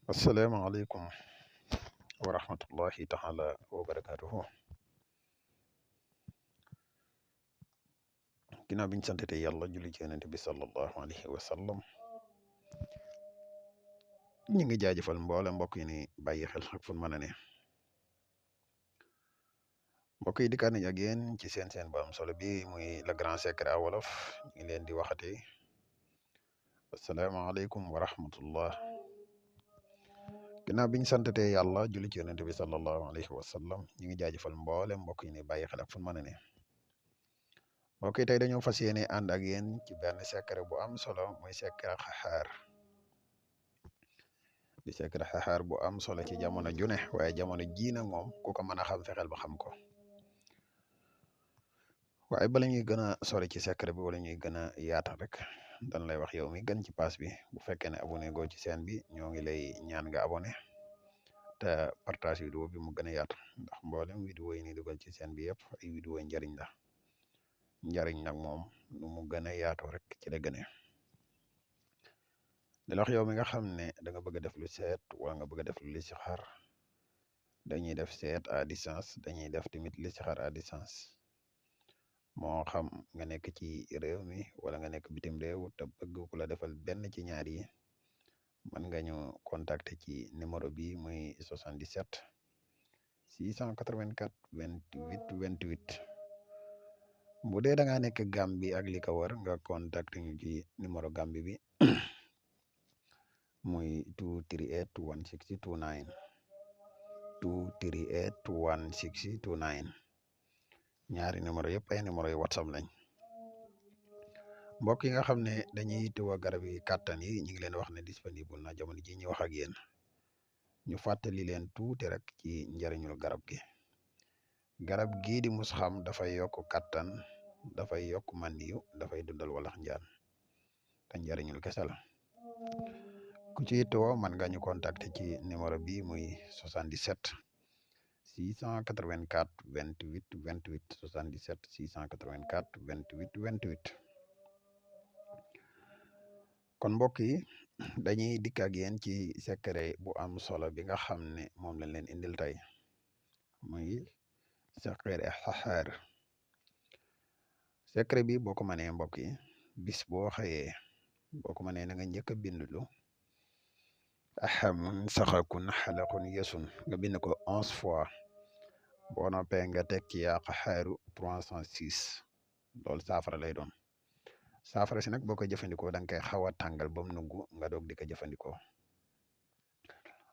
asalaamaaleykum wa rahmatullahi taala wa barakaatuhu. Ginnaaw biñ santete yàlla julli ci yonent bi sallallahu alayhi wa sallam, ñu ngi jaajëfal mboole mbokk yi ni bàyyi xel ak fu mën a ne. mbokk yi dikkaat nañ ak yéen ci seen bu am solo bi muy le grand secret à wolof. ñu ngi leen di waxati asalaamaaleykum wa rahmatullah. ginnaaw biñ santete yàlla julli ci yonent bi sallallahu alayhi wa sallam, ñu ngi jaajëfal mboole mbokk yi ni bàyyi xel ak fu mën a ne. mbokk yi tey dañoo fas yéene ànd ak yéen ci benn secret bu am solo muy secret xaxaar. di secret xaxaar bu am solo ci jamono june, waaye jamono jii nag moom ku ko mën a xam fexeel ba xam ko. waaye bala ñuy gën a sori ci secret bi wala ñuy gën a yaatal rek dañ lay wax yow mi gën ci pass bi, bu fekkee ne abonné goo ci chaîne bi ñoo ngi lay ñaan nga abonné te partage vidéo bi mu gën a yaatu, ndax mboolem vidéo yi ni dugal ci chaîne bi yëpp ay vidéo njariñ la. njariñ nag moom nu mu gën a yaatu rek ci la gëne. di la wax yow mi nga xam ne da nga bëgg a def lu seet wala nga bëgg a def lu listixaar, dañuy def seet à distance, dañuy def tamit listixaar à distance. moo xam nga nekk ci réew mi wala nga nekk bitim réew te bëgg ku la defal benn ci ñaar yi, mën nga ñu contacter ci numéro bi muy 77 684 28 28. bu dee da ngaa nekk Gambie ak li ko wër nga contacter ñu ci numéro Gambie bi muy 238 160 29 238 160 29. ñaari numéro yëpp ay numéro yu WhatsApp lañ. mbokk yi nga xam ne dañuy yittewoo garab yi kàttan yi, ñu ngi leen wax ne disponible na jamono ji ñu wax ak yéen. ñu fàttali leen tuuti rek ci njëriñul garab gi. garab gii di musxam dafay yokk kàttan, dafay yokk mandiyu, dafay dundal walax njaan te njëriñul kese la. ku ci yittewoo man nga ñu contacter ci numéro bi muy 77 684 28 28 77 684 28 28. kon mbokk yi dañuy dikk ak yéen ci secret bu am solo bi nga xam ne moom lañ leen indil tey muy secret xaxaar. secret bi boo ko mënee mbokk yi, bis boo xëyee boo ko mënee na nga njëkk a bindlu axamun saxakun xalaqun yesun, nga bind ko 11 fois. boo noppee nga teg ci yaa xaxaaru 306. loolu saafara lay doon. saafara si nag boo koy jëfandikoo da nga koy xaw a tàngal ba mu nugg nga doog di ko jëfandikoo.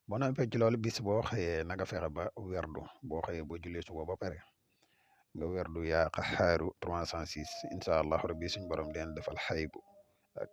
boo noppee ci loolu bis boo xëyee na nga fexe ba werdu, boo xëyee boo jullee suba ba pare nga werdu yaa xaxaaru 306. incha allah rabbi suñ borom leen defal xaybu ak